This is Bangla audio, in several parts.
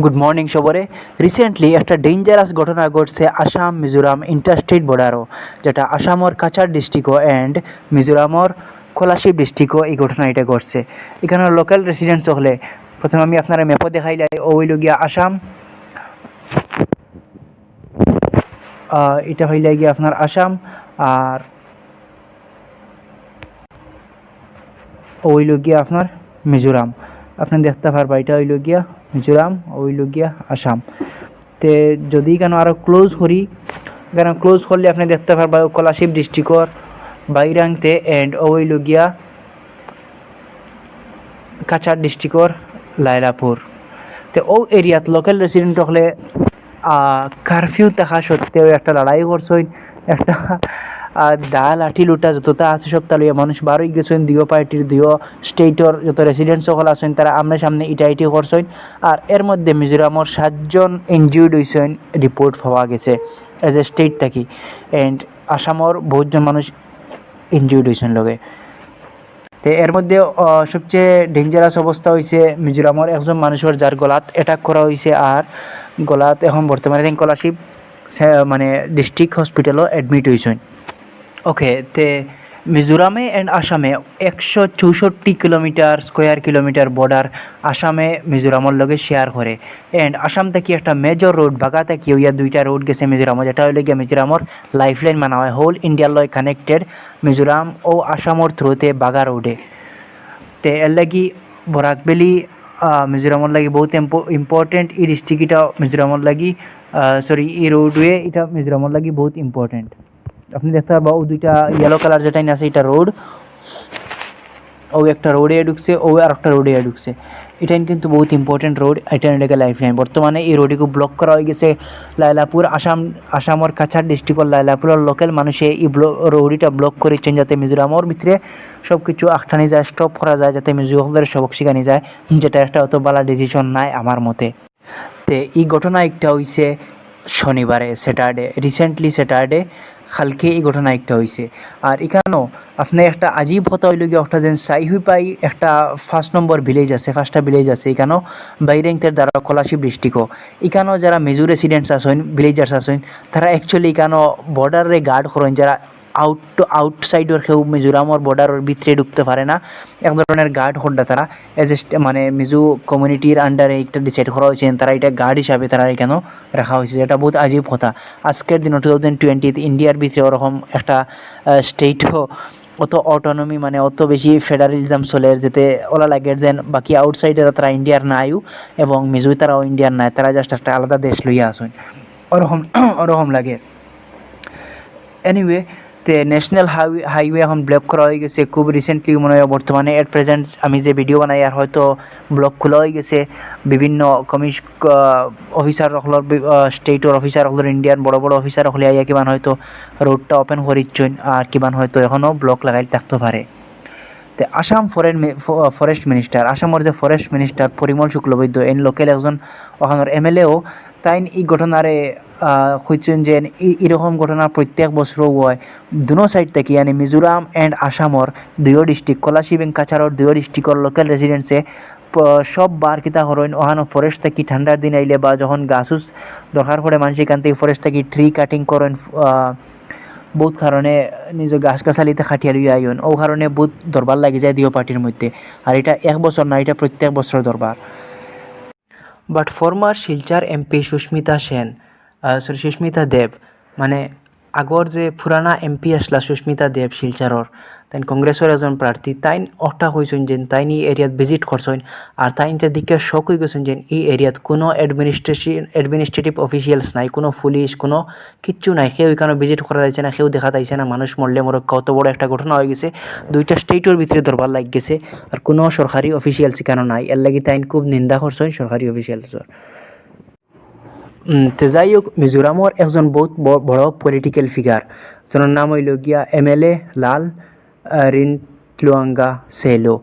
গুড মর্নিং সবরে। রিসেন্টলি একটা ডেঞ্জারাস ঘটনা ঘটছে আসাম মিজোরাম ইন্টারস্টেট বর্ডারও, যেটা আসামর কাছাড় ডিস্ট্রিক্টও অ্যান্ড মিজোরামর কোলাশিব ডিস্ট্রিক্টও এই ঘটনা এটা ঘটছে। এখানে লোকাল রেসিডেন্টস হলে প্রথমে আমি আপনারা ম্যাপও দেখাইলাই ও হইল গিয়া আসাম। এটা হইলে গিয়া আপনার আসাম, আর ও হইল গিয়া আপনার মিজোরাম। আপনি দেখতে পারবা এটা হইল গিয়া মিজোরাম, ও হইল গিয়া আসাম। তে যদি কেন আরও ক্লোজ করি, কেন ক্লোজ করলে আপনি দেখতে পারবা কোলাশিব ডিস্ট্রিক্টর বাইরাংতে অ্যান্ড ও হইল গিয়া কাছাড় ডিস্ট্রিক্টর লাইলাপুর। তো ও এরিয়াত লোকাল রেসিডেন্ট হলে কারফিউ থাকা সত্ত্বেও একটা লড়াই করছেন, একটা দা লাঠি লুটা যতটা আছে সব তালিয়ে মানুষ বারোই গেছেন, দুইও পার্টির দুইও স্টেটর যত রেসিডেন্ট সকল আছেন তারা আমনে সামনে ইটাইটি করছেন। আর এর মধ্যে মিজোরামর 7জন ইনজিউর্ড হয়েছেন রিপোর্ট পাওয়া গেছে এজ এ স্টেট থাকি, অ্যান্ড আসামর বহুতজন মানুষ ইনজিউর্ড হয়েছেন লগে। তো এর মধ্যে সবচেয়ে ডেঞ্জারাস অবস্থা হয়েছে মিজোরামর একজন মানুষের, যার গলাত অ্যাটাক করা হয়েছে, আর গলাত এখন বর্তমানে কোলাশিব মানে ডিস্ট্রিক্ট হসপিটালও অ্যাডমিট হয়েছেন। ওকে, তে মিজোরামে অ্যান্ড আসামে 164 স্কোয়ার কিলোমিটার বর্ডার আসামে মিজোরামের লগে শেয়ার করে। অ্যান্ড আসাম থেকে একটা মেজর রোড বাগা থেকে ইয়া দুইটা রোড গেছে মিজোরামও, যেটা হইলে গিয়ে মিজোরামর লাইফলাইন মানা হয়, হোল ইন্ডিয়ার লয় কানেক্টেড মিজোরাম ও আসামর থ্রুতে বাগা রোডে। তে এর লাগি বরাক ভ্যালি মিজোরামর লাগি বহুত ইম্পর্টেন্ট। এই ডিস্ট্রিক্ট এটা মিজোরামর লাগি সরি এই রোডওয়ে এটা মিজোরামর লাগি বহুত ইম্পর্টেন্ট। আপনি দেখতে পারবা ও দুইটা ইয়েলো কালার যেটাই আছে এটা রোড, ও একটা রোডে ঢুকছে, ও আর একটা রোডে ঢুকছে। এটা কিন্তু বহুত ইম্পর্টেন্ট রোড, এটা এটাকে লাইফ লাইন। বর্তমানে এই রোডকে ব্লক করা হয়ে গেছে লাইলাপুর আসামর কাছাড় ডিস্ট্রিক্টর লাইলাপুরের লোকাল মানুষে এই রোডটা ব্লক করেছেন যাতে মিজোরামর ভিতরে সব কিছু আখটানি যায়, স্টপ করা যায়, যাতে মিজোরামদের সবক শিখানি যায়, যেটা একটা অত ভালো ডিসিশন নাই আমার মতে। তে এই ঘটনা একটা হয়েছে শনিবারে, রিসেন্টলি স্যাটারডে কালকে এই ঘটনা একটা হয়েছে। আর এখানেও আপনি একটা আজীব কথা হইল গিয়ে একটা যেন সাইহুই পাই একটা 1 নম্বর ভিলেজ আছে, 5টা ভিলেজ আছে এখানেও বাইরেংতের দ্বারা কোলাশিব ডিস্ট্রিক্টও। এখানেও যারা মেজর রেসিডেন্টস আছেন, ভিলেজার্স আছেন, তারা অ্যাকচুয়ালি এখানেও বর্ডারে গার্ড করেন, যারা আউটসাইডর কেউ মিজোরামর বর্ডারের ভিতরে ঢুকতে পারে না, এক ধরনের গার্ড হোল্ডার তারা এজ এ মানে মিজো কমিউনিটির আন্ডারে একটা ডিসাইড করা হয়েছে, তারা এটা গার্ড হিসাবে তারা এখানেও রাখা হয়েছে, যেটা বহুত আজীব কথা। আজকের দিন 2020 ইন্ডিয়ার ভিতরে ওরকম একটা স্টেটও অত অটোনমি মানে অত বেশি ফেডারেলিজম চলে, যেতে ওলা লাগে যেন বাকি আউটসাইডেরা তারা ইন্ডিয়ার নাইও এবং মিজোই তারাও ইন্ডিয়ার নাই, তারা জাস্ট একটা আলাদা দেশ লইয়া আসেন, ওরকম লাগে। এনিওয়ে, তে ন্যাশনাল হাইওয়ে এখন ব্লক করা হয়ে গেছে খুব রিসেন্টলি, মনে হয় বর্তমানে এট প্রেজেন্ট আমি যে ভিডিও বানাই আর হয়তো ব্লক খোলা হয়ে গেছে। বিভিন্ন অফিসার হলর স্টেটর অফিসার হলর ইন্ডিয়ান বড় বড় অফিসার হলে আইয়া কিমান হয়তো রোডটা ওপেন করিচ্ছেন, আর কিমান হয়তো এখনও ব্লক লাগাই থাকতে পারে। তো আসাম ফরেস্ট মিনিস্টার, আসামের যে ফরেস্ট মিনিস্টার পরিমল শুক্লবৈদ্য এন লোকাল একজন ওখানের এমএলএও তাই এই ঘটনারে হইছেন যে এরকম ঘটনা প্রত্যেক বছরও হয় দুনো সাইড থেকে, মানে মিজোরাম অ্যান্ড আসামর দুইও ডিস্ট্রিক্ট কোলাশিব এবং কাছাড়র দুইও ডিস্ট্রিক্টর লোকাল রেসিডেন্টসে সব বার কিতা হরইন ওখানো ফরেস্ট থেকে ঠান্ডার দিন আইলে বা যখন গাছ দরকার পড়ে মানুষ এখান থেকে ফরেস্ট থেকে ট্রি কাটিং করেন, বহুত কারণে নিজ গাছগাছালিতে খাটিয়া লইয়া আইন, ও কারণে বহুত দরবার লাগি যায় দুই পার্টির মধ্যে। আর এটা এক বছর না, এটা প্রত্যেক বছর দরবার। But former Silchar MP Sushmita Dev, মানে আগর যে পুরানা এমপি আসলা সুস্মিতা দেব শিলচরর, তাই কংগ্রেসের একজন প্রার্থী, তাইন অটা হয়েছেন যে তাইন এই এরিয়াত ভিজিট করছেন, আর তাইনটার দিকে শখ হয়ে গেছেন যে এই এরিয়াত কোনো অ্যাডমিনিস্ট্রেটিভ অফিসিয়ালস নাই, কোনো পুলিশ কোনো কিচ্ছু নাই, কেউ এখানে ভিজিট করা যাইছে না, কেউ দেখা যাইছে না, মানুষ মরলে মরক, কত বড় একটা ঘটনা হয়ে গেছে, দুইটা স্টেটের ভিতরে দরবার লাগ গেছে, আর কোনো সরকারি অফিসিয়ালস এখানে নাই, এর লাগি তাইন খুব নিন্দা করছেন সরকারি অফিসিয়ালসর। তো যাই হোক, মিজোরামর একজন বহুত বড় পলিটিক্যাল ফিগার, যার নাম হইল গিয়া এমএলএ লাল রিনথলুয়াঙ্গা সেলো।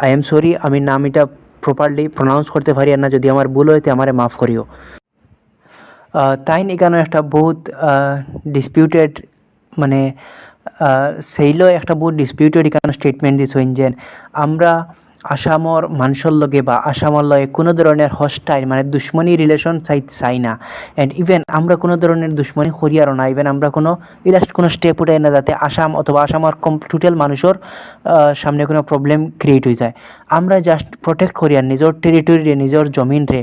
আই এম সরি, আমি নাম এটা প্রপারলি প্রনাউন্স করতে পারি না, যদি আমার ভুল হইতে আমারে মাফ করিও। তাইন এখানে একটা বহুত ডিসপিউটেড মানে সেইলো একটা বহুত ডিসপিউটেড এখানে স্টেটমেন্ট দিয়েছেন যে আমরা আসামর মানুষের লগে বা আসামর লগে কোনো ধরনের হস্টাইল মানে দুশ্মনী রিলেশন চাই না। অ্যান্ড ইভেন আমরা কোনো ধরনের দুশ্মনী করিয়ারও না। ইভেন আমরা কোনো ইলাস্ট কোনো স্টেপ উঠাই না যাতে আসাম অথবা আসামর টোটাল মানুষের সামনে কোনো প্রবলেম ক্রিয়েট হয়ে যায়। আমরা জাস্ট প্রোটেক্ট করিয়ার নিজের টেরিটরিরে নিজের জমিনরে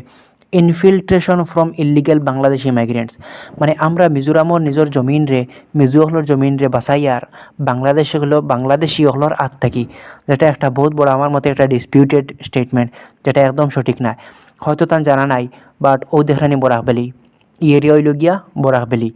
infiltration from illegal Bangladeshi migrants, মানে আমরা মিজোরামর নিজের জমিনরে মিজোহলর জমিনরে বাঁচাইয়ার বাংলাদেশি হলর আত থাকি, যেটা একটা বহুত বড় আমার মতে একটা ডিসপিউটেড স্টেটমেন্ট, যেটা একদম সঠিক নয়। হয়তো তার জানা নাই, বাট ও দেখানি বরাকবেলি ই এরিয়া হইল গিয়া বরাকবেলি।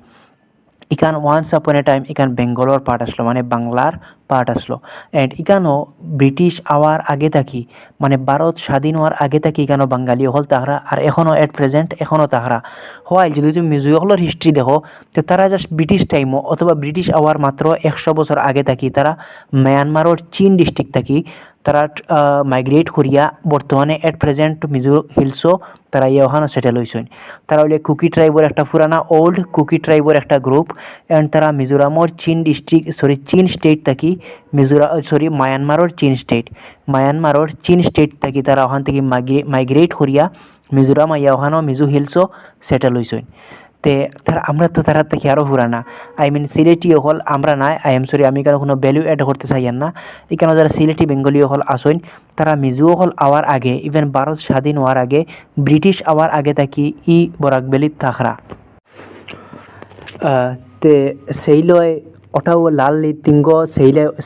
ইকান ওয়ান্স আপন এ টাইম ইকান বেঙ্গলর পার্ট আসলো, মানে বাংলার পার্ট আসলো। অ্যান্ড ইকানো ব্রিটিশ আওয়ার আগে থাকি, মানে ভারত স্বাধীন হওয়ার আগে থাকি ইকানো বাঙালি হল তাহারা, আর এখনও এট প্রেজেন্ট এখনও তাহারা হয়। যদি তুমি মিজোহলের হিস্ট্রি দেখো, তো তারা জাস্ট ব্রিটিশ টাইমও অথবা ব্রিটিশ আওয়ার মাত্র 100 বছর আগে থাকি তারা মায়ানমারের চীন ডিস্ট্রিক্ট থাকি তারা মাইগ্রেট করিয়া বর্তমানে এট প্রেজেন্ট মিজো হিলসও তারা ওখানে সেটেল হয়েছেন। তারা হইলে কুকি ট্রাইবের একটা পুরানা ওল্ড কুকি ট্রাইবের একটা গ্রুপ। অ্যান্ড তারা মিজোরামর চীন স্টেট থাকি মায়ানমারের চীন স্টেট থাকি তারা ওখান থেকে মাইগ্রেট করিয়া মিজোরাম ওখানেও মিজো হিলসও সেটেল হয়েছেন। তে আমরা তো তারা থেকে আরও পুরানা, আই মিন সিলেটি হল আমরা নাই, আমি কেন কোনো ভ্যালু অ্যাড করতে চাইয়ান না। এখানে যারা সিলেটি বেঙ্গলি হল আসেন তারা মিজো হল আওয়ার আগে, ইভেন ভারত স্বাধীন হওয়ার আগে ব্রিটিশ আওয়ার আগে থাকি বরাকবেলিত থাকরা। তে সেই লয় ওটাও লাল তিঙ্গ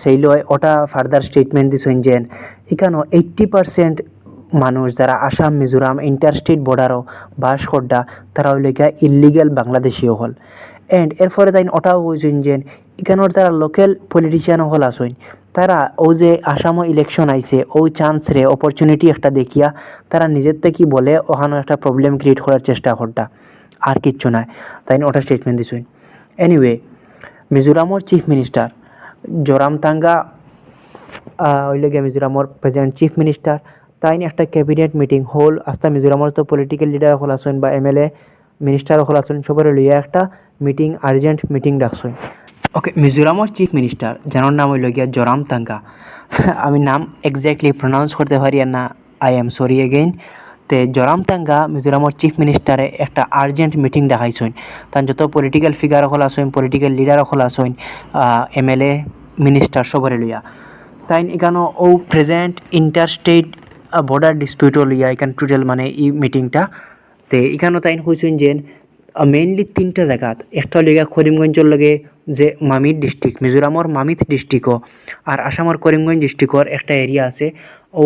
সেই লয় ওটা ফার্দার স্টেটমেন্ট দিছেন যে এখানেও 80% মানুষ যারা আসাম মিজোরাম ইন্টারস্টেট বর্ডারও বাস করডা তারা হইলে গিয়া ইলিগেল বাংলাদেশীও হল। অ্যান্ড এরপরে তাই ওটাও বলছেন যে এখানোর তারা লোকাল পলিটিশিয়ান হল আসেন, তারা ও যে আসামও ইলেকশন আইছে ও চান্সরে অপরচুনিটি একটা দেখিয়া তারা নিজের থেকে বলে ওখানে একটা প্রবলেম ক্রিয়েট করার চেষ্টা করটা, আর কিচ্ছু নয়। তাই ওটা স্টেটমেন্ট দিছেন। এনিওয়ে, মিজোরামর চিফ মিনিস্টার জোরামথাঙ্গা হইলে গিয়ে মিজোরামর প্রেজেন্ট চিফ মিনিস্টার তাই একটা ক্যাবিনেট মিটিং হল আস্তা মিজোরামর তো পলিটিক্যাল লিডার হল আসেন বা এমএলএ মিনিস্টার হল আসেন সবার লইয়া একটা মিটিং আর্জেন্ট মিটিং ডাকছেন। ওকে, মিজোরামর চিফ মিনিস্টার যার নাম হইল গিয়া জোরামথাঙ্গা। আমি নাম এক্স্যাক্টলি প্রনাউন্স করতে পারি না, আই এম সরি এগেইন। তে জোরামথাঙ্গা মিজোরামর চিফ মিনিস্টারে একটা আর্জেন্ট মিটিং দেখাইছেন। তার যত পলিটিক্যাল ফিগার হল আসেন পলিটিক্যাল লিডার হল আসেন এমএলএ মিনিস্টার সবারে লইয়া। তাই এখানে ও প্রেজেন্ট ইন্টারস্টেট বর্ডার ডিসপিউটও লইয়া এখান টোটাল মানে এই মিটিংটা। তে এখানেও তাই হয়েছেন যে মেইনলি 3টা জায়গাত, একটা লইয়া করিমগঞ্জের লগে যে মামিত ডিস্ট্রিক্ট মিজোরামর মামিত ডিস্ট্রিক্টও আর আসামর করিমগঞ্জ ডিস্ট্রিক্টর একটা এরিয়া আছে,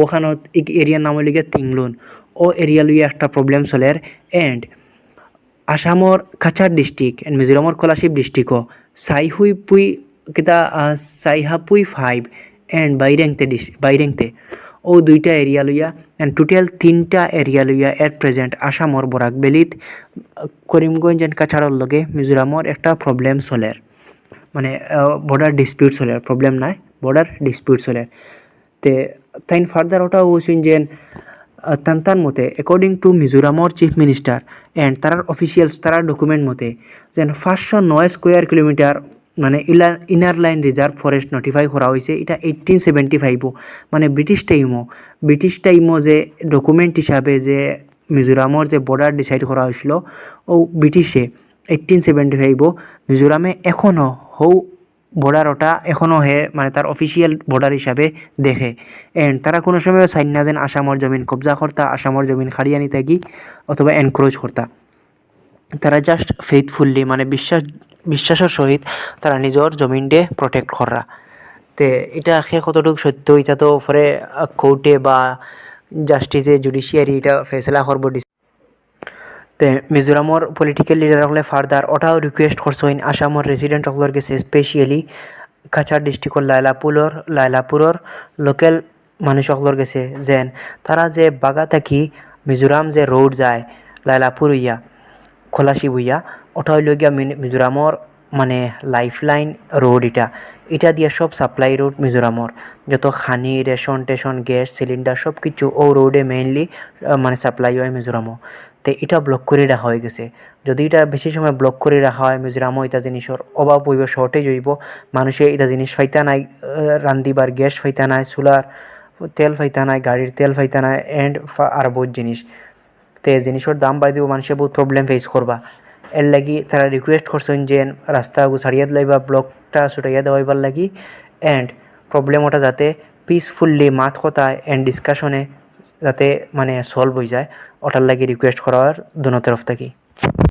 ওখানে এরিয়ার নাম লইয়া তিংলুন। ও এরিয়া লইয়া একটা প্রবলেম চলের। এন্ড আসামর কাছাড় ডিস্ট্রিক্ট এন্ড মিজোরামর কলাশিপ ডিস্ট্রিক্টও সাইহাপুই 5 এন্ড বাইরেংতে ও 2টা এরিয়া লইয়া এন্ড টোটাল 3টা এরিয়া লইয়া এট প্রেজেন্ট আসামর বরাকবেলিত করিমগঞ্জ এন্ড কাছাড়ের লগে মিজোরামর একটা প্রবলেম চলের, মানে বর্ডার ডিসপিউট চলের, প্রবলেম নাই বর্ডার ডিসপিউট চলের। তে তাই ফার্দার ওটাও বলছেন যে তার মতে অ্যাকর্ডিং টু মিজোরামর চিফ মিনিস্টার অ্যান্ড তারার অফিসিয়ালস তারার ডকুমেন্ট মতে যেন 509 স্কোয়ার কিলোমিটার মানে inner line reserve forest notify করা হয়েছে। এটা 1875 মানে ব্রিটিশ টাইমও যে ডকুমেন্ট হিসাবে যে মিজোরামর যে বর্ডার ডিসাইড করা হয়েছিল ও ব্রিটিশে 1875 মিজোরামে এখনও বর্ডার ওটা এখনও মানে তার অফিসিয়াল বর্ডার হিসাবে দেখে। এন্ড তারা কোনো সময় সাইন না দেন আসামর জমিন কবজা করতা, আসামর জমিন খাড়িয়া নিতে গি অথবা এনক্রোচ করতা। তারা জাস্ট ফেইথফুল্লি মানে বিশ্বাসের সহিত তারা নিজের জমিনকে প্রটেক্ট করা। তে এটা কতটুকু সত্য এটা তো পরে কোর্টে বা জাস্টিসে জুডিশিয়ারি এটা ফেসলা করব। তে মিজোরামর পলিটিক্যাল লিডার হলে ফার্দার ওটাও রিকোয়েস্ট করছেন আসামর রেসিডেন্ট হকলের কাছে, স্পেশালি কাছাড় ডিস্ট্রিক্টর লাইলাপুরের লোকাল মানুষ হকলের কাছে যেন তারা যে বাগা থাকি মিজোরাম যে রোড যায় লাইলাপুর হইয়া খোলাশি হইয়া ওটা হইল গিয়া মিজোরামর মানে লাইফলাইন রোড। এটা দিয়ে সব সাপ্লাই রোড মিজোরামর যত খানি রেশন টেশন গ্যাস সিলিন্ডার সব কিছু ও রোডে মেইনলি মানে সাপ্লাই হয় মিজোরামও। তো এটা ব্লক করে রাখা হয়ে গেছে। যদি এটা বেশি সময় ব্লক করে রাখা হয় মিজোরামও এটা জিনিসের অভাব হইব, শর্টেজ হইব, মানুষে এটা জিনিস ফাইতা নাই রান্দিবার গ্যাস ফাইতা নাই, সোলার তেল পাইতা নাই, গাড়ির তেল পাইতা নাই এন্ড আর বহুত জিনিস। তে জিনিসের দাম বাড়ি দিব, মানুষে বহুত প্রবলেম ফেস করবা। এর লাগি তারা রিকোয়েস্ট করছেন যে রাস্তা ছাড়িয়ে দিলাই বা ব্লকটা ছুটাইয়া দেওয়াইবার লাগি এন্ড প্রবলেম ওটা যাতে পিসফুললি মাত কথা এন্ড ডিসকাশনে যাতে মানে সলভ হয়ে যায়, ওটার লাগি রিকোয়েস্ট করার দোনো তরফ থেকে।